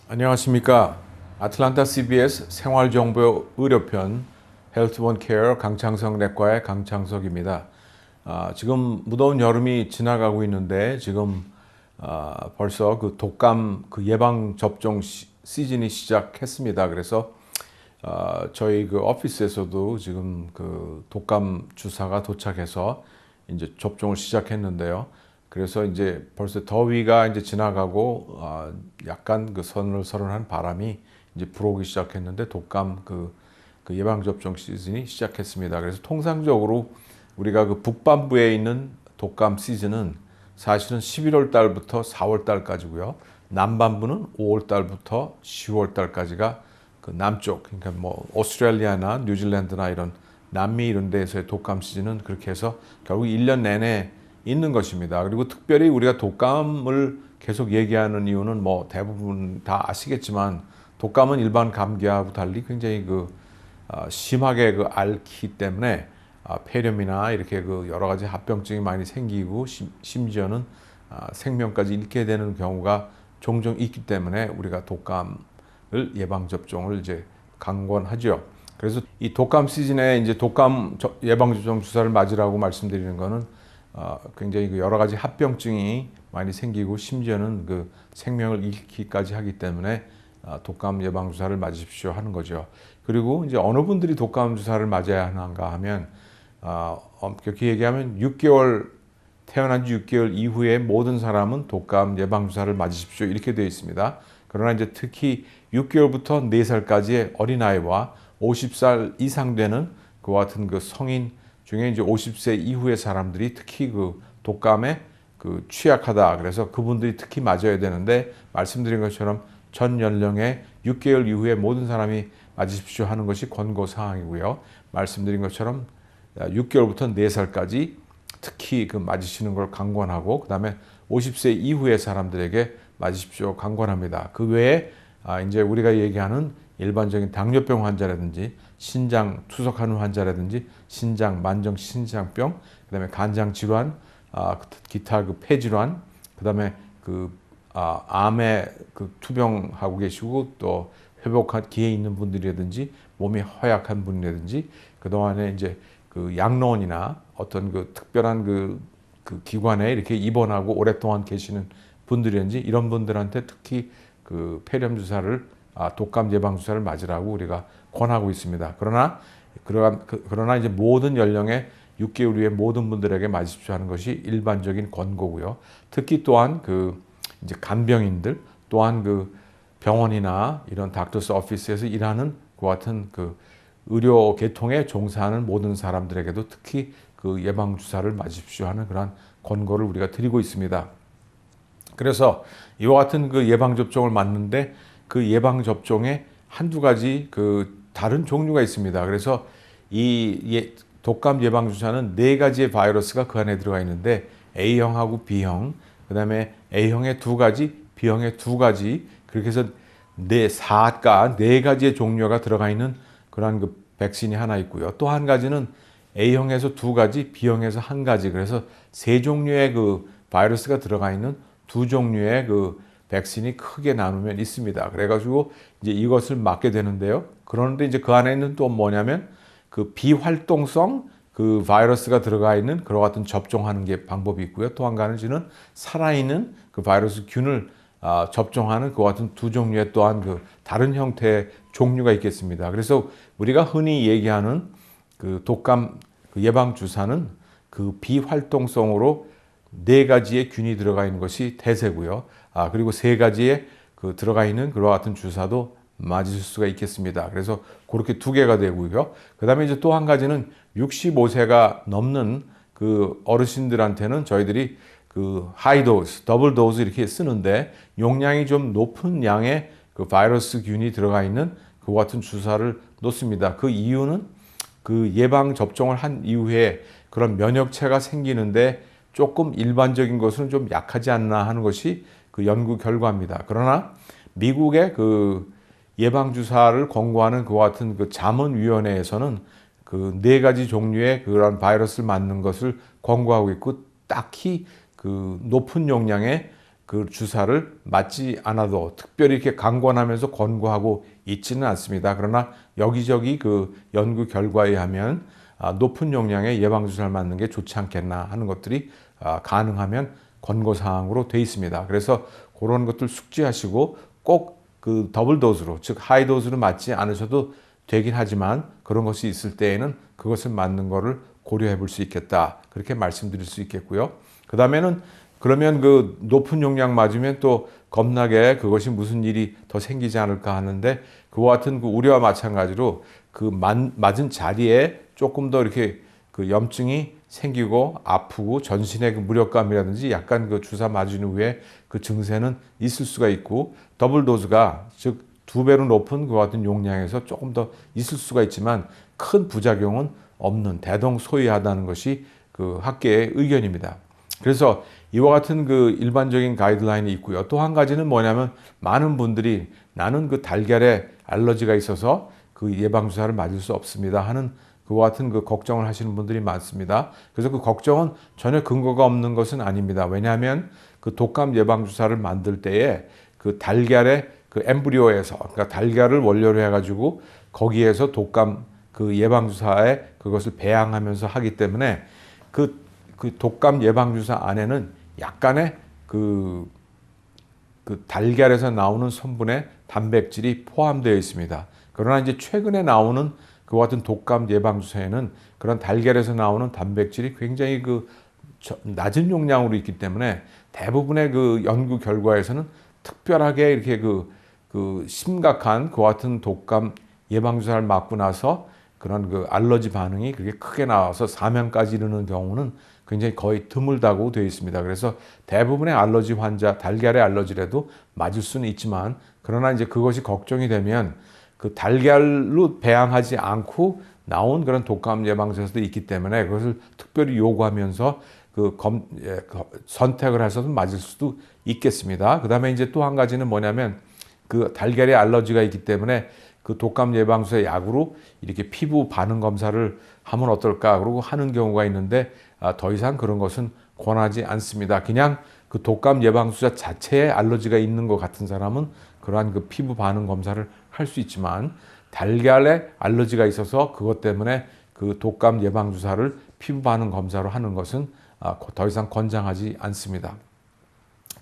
안녕하십니까. 아틀란타 CBS 생활정보 의료편 헬스원 케어 강창석 내과의 강창석입니다. 지금 무더운 여름이 지나가고 있는데 지금 벌써 그 독감 예방 접종 시즌이 시작했습니다. 그래서 저희 그 오피스에서도 지금 그 독감 주사가 도착해서 이제 접종을 시작했는데요. 그래서 이제 벌써 더위가 이제 지나가고 약간 그 서늘서늘한 바람이 이제 불어오기 시작했는데 독감 그 예방 접종 시즌이 시작했습니다. 그래서 통상적으로 우리가 그 북반부에 있는 독감 시즌은 사실은 11월 달부터 4월 달까지고요. 남반부는 5월 달부터 10월 달까지가 그 남쪽, 그러니까 뭐 오스트레일리아나 뉴질랜드나 이런 남미 이런 데에서의 독감 시즌은 그렇게 해서 결국 1년 내내 있는 것입니다. 그리고 특별히 우리가 독감을 계속 얘기하는 이유는 뭐 대부분 다 아시겠지만 독감은 일반 감기하고 달리 굉장히 심하게 앓기 때문에 폐렴이나 이렇게 여러 가지 합병증이 많이 생기고 심지어는 생명까지 잃게 되는 경우가 종종 있기 때문에 우리가 독감을 예방 접종을 이제 강권하죠. 그래서 이 독감 시즌에 이제 독감 예방 접종 주사를 맞으라고 말씀드리는 거는 굉장히 여러 가지 합병증이 많이 생기고 심지어는 생명을 잃기까지 하기 때문에 독감 예방 주사를 맞으십시오 하는 거죠. 그리고 이제 어느 분들이 독감 주사를 맞아야 하는가 하면 엄격히 얘기하면 6개월 태어난 지 6개월 이후에 모든 사람은 독감 예방 주사를 맞으십시오 이렇게 되어 있습니다. 그러나 이제 특히 6개월부터 4살까지의 어린아이와 50살 이상 되는 그와 같은 성인 중에 이제 50세 이후의 사람들이 특히 독감에 취약하다. 그래서 그분들이 특히 맞아야 되는데 말씀드린 것처럼 전 연령의 6개월 이후에 모든 사람이 맞으십시오 하는 것이 권고 사항이고요. 말씀드린 것처럼 6개월부터 4살까지 특히 맞으시는 걸 강권하고 그다음에 50세 이후의 사람들에게 맞으십시오 강권합니다. 그 외에 이제 우리가 얘기하는 일반적인 당뇨병 환자라든지 신장 투석하는 환자라든지 신장 만성 신장병, 그다음에 간장 질환, 기타 폐질환, 그다음에 암에 투병하고 계시고 또 회복한 기에 있는 분들이라든지 몸이 허약한 분이라든지 그동안에 이제 양로원이나 어떤 특별한 기관에 이렇게 입원하고 오랫동안 계시는 분들이라든지 이런 분들한테 특히 폐렴 주사를 독감 예방 주사를 맞으라고 우리가 권하고 있습니다. 그러나 이제 모든 연령의 6개월 이후의 모든 분들에게 맞으십시오 하는 것이 일반적인 권고고요. 특히 또한 이제 간병인들 또한 병원이나 이런 닥터스 오피스에서 일하는 그와 같은 의료 계통에 종사하는 모든 사람들에게도 특히 예방 주사를 맞으십시오 하는 그런 권고를 우리가 드리고 있습니다. 그래서 이와 같은 예방 접종을 맞는데 예방 접종에 한두 가지 다른 종류가 있습니다. 그래서 이 독감 예방 주사는 4가지의 바이러스가 그 안에 들어가 있는데 A형하고 B형, 그다음에 A형의 2가지, B형의 2가지, 그렇게 해서 4가지의 종류가 들어가 있는 그런 백신이 하나 있고요. 또 한 가지는 A형에서 2가지, B형에서 1가지, 그래서 3종류의 바이러스가 들어가 있는 2종류의 백신이 크게 나누면 있습니다. 그래가지고 이제 이것을 맞게 되는데요. 그런데 이제 그 안에는 또 뭐냐면 비활동성 바이러스가 들어가 있는 그와 같은 접종하는 게 방법이 있고요. 또 한 가지는 살아있는 바이러스 균을 접종하는 그와 같은 2종류의 또한 다른 형태의 종류가 있겠습니다. 그래서 우리가 흔히 얘기하는 독감 예방 주사는 비활동성으로 4가지의 균이 들어가 있는 것이 대세고요. 그리고 3가지의 들어가 있는 그와 같은 주사도 맞으실 수가 있겠습니다. 그래서 그렇게 2개가 되고요. 그 다음에 이제 또 한 가지는 65세가 넘는 어르신들한테는 저희들이 하이 도즈, 더블 도즈 이렇게 쓰는데 용량이 좀 높은 양의 바이러스 균이 들어가 있는 그와 같은 주사를 놓습니다. 그 이유는 예방 접종을 한 이후에 그런 면역체가 생기는데 조금 일반적인 것은 좀 약하지 않나 하는 것이 연구 결과입니다. 그러나 미국의 예방 주사를 권고하는 그와 같은 자문위원회에서는 4가지 종류의 그런 바이러스를 맞는 것을 권고하고 있고 딱히 높은 용량의 그 주사를 맞지 않아도 특별히 이렇게 강권하면서 권고하고 있지는 않습니다. 그러나 여기저기 그 연구 결과에 하면 높은 용량의 예방주사를 맞는 게 좋지 않겠나 하는 것들이 가능하면 권고사항으로 돼 있습니다. 그래서 그런 것들 숙지하시고 꼭 그 더블 도즈로, 즉 하이 도즈로 맞지 않으셔도 되긴 하지만 그런 것이 있을 때에는 그것을 맞는 거를 고려해 볼 수 있겠다. 그렇게 말씀드릴 수 있겠고요. 그 다음에는 그러면 그 높은 용량 맞으면 또 겁나게 그것이 무슨 일이 더 생기지 않을까 하는데, 그와 같은 그 우려와 마찬가지로 그 맞은 자리에 조금 더 이렇게 그 염증이 생기고 아프고 전신의 그 무력감이라든지 약간 그 주사 맞은 후에 그 증세는 있을 수가 있고, 더블 도즈가 즉 2배로 높은 그와 같은 용량에서 조금 더 있을 수가 있지만 큰 부작용은 없는 대동소이하다는 것이 그 학계의 의견입니다. 그래서 이와 같은 그 일반적인 가이드라인이 있고요. 또 한 가지는 뭐냐면 많은 분들이 나는 그 달걀에 알러지가 있어서 그 예방주사를 맞을 수 없습니다 하는 그와 같은 그 걱정을 하시는 분들이 많습니다. 그래서 그 걱정은 전혀 근거가 없는 것은 아닙니다. 왜냐하면 그 독감 예방주사를 만들 때에 그 달걀의 그 엠브리오에서, 그러니까 달걀을 원료로 해가지고 거기에서 독감 그 예방주사에 그것을 배양하면서 하기 때문에 그 독감 예방주사 안에는 약간의 그 달걀에서 나오는 성분의 단백질이 포함되어 있습니다. 그러나 이제 최근에 나오는 그와 같은 독감 예방주사에는 그런 달걀에서 나오는 단백질이 굉장히 그 낮은 용량으로 있기 때문에 대부분의 그 연구 결과에서는 특별하게 이렇게 그 심각한 그와 같은 독감 예방주사를 맞고 나서 그런 그 알러지 반응이 그렇게 크게 나와서 사망까지 이르는 경우는 굉장히 거의 드물다고 되어 있습니다. 그래서 대부분의 알러지 환자, 달걀의 알러지라도 맞을 수는 있지만, 그러나 이제 그것이 걱정이 되면 그 달걀로 배양하지 않고 나온 그런 독감 예방주사도 있기 때문에 그것을 특별히 요구하면서 선택을 해서도 맞을 수도 있겠습니다. 그 다음에 이제 또 한 가지는 뭐냐면 그 달걀에 알러지가 있기 때문에 그 독감 예방주사 약으로 이렇게 피부 반응 검사를 하면 어떨까 그러고 하는 경우가 있는데 더 이상 그런 것은 권하지 않습니다. 그냥 그 독감 예방주사 자체에 알러지가 있는 것 같은 사람은 그러한 그 피부 반응 검사를 할 수 있지만, 달걀에 알러지가 있어서 그것 때문에 그 독감 예방주사를 피부 반응 검사로 하는 것은 더 이상 권장하지 않습니다.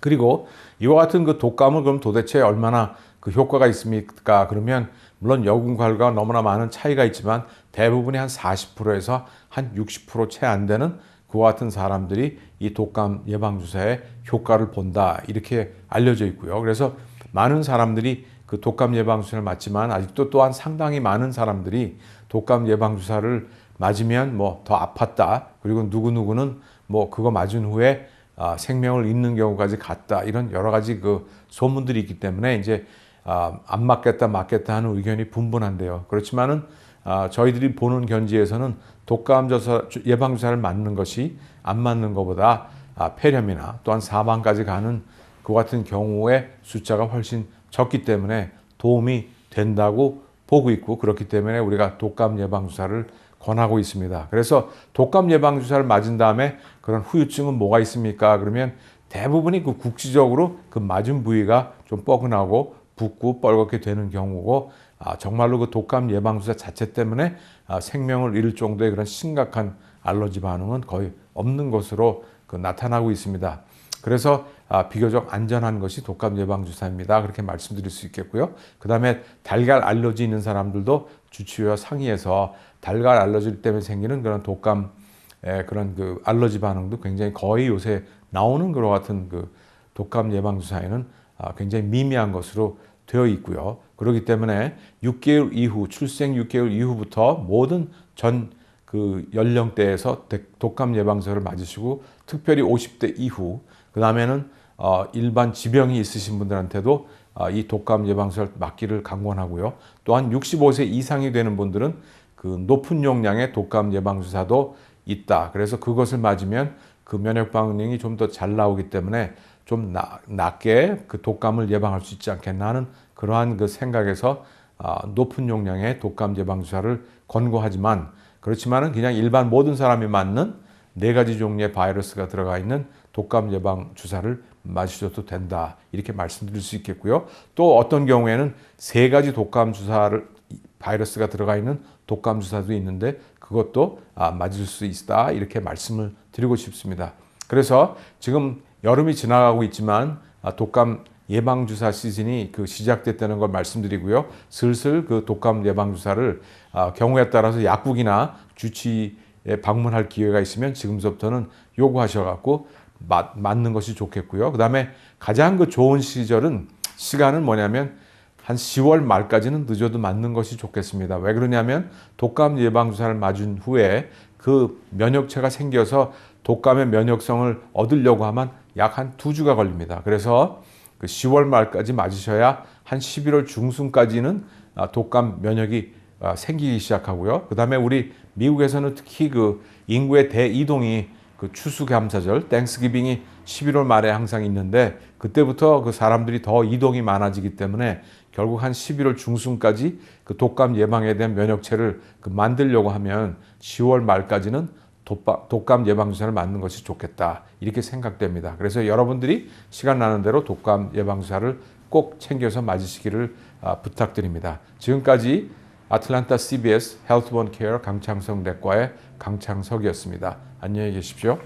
그리고 이와 같은 그 독감은 그럼 도대체 얼마나 그 효과가 있습니까? 그러면 물론 여군 결과가 너무나 많은 차이가 있지만 대부분이 한 40%에서 한 60% 채 안 되는 그와 같은 사람들이 이 독감 예방주사의 효과를 본다, 이렇게 알려져 있고요. 그래서 많은 사람들이 그 독감 예방주사를 맞지만 아직도 또한 상당히 많은 사람들이 독감 예방주사를 맞으면 뭐 더 아팠다, 그리고 누구누구는 뭐 그거 맞은 후에 생명을 잃는 경우까지 갔다, 이런 여러 가지 그 소문들이 있기 때문에 이제 안 맞겠다 맞겠다 하는 의견이 분분한데요. 그렇지만은 저희들이 보는 견지에서는 독감 예방주사를 맞는 것이 안 맞는 것보다 폐렴이나 또한 사망까지 가는 그 같은 경우의 숫자가 훨씬 적기 때문에 도움이 된다고 보고 있고, 그렇기 때문에 우리가 독감 예방주사를 권하고 있습니다. 그래서 독감 예방주사를 맞은 다음에 그런 후유증은 뭐가 있습니까? 그러면 대부분이 그 국지적으로 그 맞은 부위가 좀 뻐근하고 붓고 뻘겋게 되는 경우고, 정말로 그 독감 예방주사 자체 때문에 생명을 잃을 정도의 그런 심각한 알러지 반응은 거의 없는 것으로 나타나고 있습니다. 그래서 비교적 안전한 것이 독감 예방주사입니다. 그렇게 말씀드릴 수 있겠고요. 그 다음에 달걀 알러지 있는 사람들도 주치의와 상의해서 달걀 알러지 때문에 생기는 그런 독감 그런 그 알러지 반응도 굉장히 거의 요새 나오는 그와 같은 그 독감 예방주사에는 굉장히 미미한 것으로 되어 있고요. 그렇기 때문에 6개월 이후, 출생 6개월 이후부터 모든 전 그 연령대에서 독감 예방주사를 맞으시고, 특별히 50대 이후, 그 다음에는 일반 지병이 있으신 분들한테도 이 독감 예방주사를 맞기를 강권하고요. 또한 65세 이상이 되는 분들은 그 높은 용량의 독감 예방주사도 있다. 그래서 그것을 맞으면 그 면역 반응이 좀 더 잘 나오기 때문에 좀 낮게 그 독감을 예방할 수 있지 않겠나 하는 그러한 그 생각에서 높은 용량의 독감 예방주사를 권고하지만, 그렇지만은 그냥 일반 모든 사람이 맞는 4가지 종류의 바이러스가 들어가 있는 독감 예방 주사를 맞으셔도 된다. 이렇게 말씀드릴 수 있겠고요. 또 어떤 경우에는 3가지 독감 주사를 바이러스가 들어가 있는 독감 주사도 있는데 그것도 맞을 수 있다. 이렇게 말씀을 드리고 싶습니다. 그래서 지금 여름이 지나가고 있지만 독감 예방주사 시즌이 시작됐다는 걸 말씀드리고요. 슬슬 그 독감 예방주사를 경우에 따라서 약국이나 주치의에 방문할 기회가 있으면 지금부터는 요구하셔갖고 맞는 것이 좋겠고요. 그 다음에 가장 좋은 시간은 뭐냐면 한 10월 말까지는 늦어도 맞는 것이 좋겠습니다. 왜 그러냐면 독감 예방주사를 맞은 후에 그 면역체가 생겨서 독감의 면역성을 얻으려고 하면 약 한 2주가 걸립니다. 그래서 그 10월 말까지 맞으셔야 한 11월 중순까지는 독감 면역이 생기기 시작하고요. 그 다음에 우리 미국에서는 특히 그 인구의 대이동이 그 추수감사절, 땡스기빙이 11월 말에 항상 있는데 그때부터 그 사람들이 더 이동이 많아지기 때문에 결국 한 11월 중순까지 그 독감 예방에 대한 면역체를 만들려고 하면 10월 말까지는 독감 예방주사를 맞는 것이 좋겠다. 이렇게 생각됩니다. 그래서 여러분들이 시간 나는 대로 독감 예방주사를 꼭 챙겨서 맞으시기를 부탁드립니다. 지금까지 아틀란타 CBS 헬스원 케어 강창석 내과의 강창석이었습니다. 안녕히 계십시오.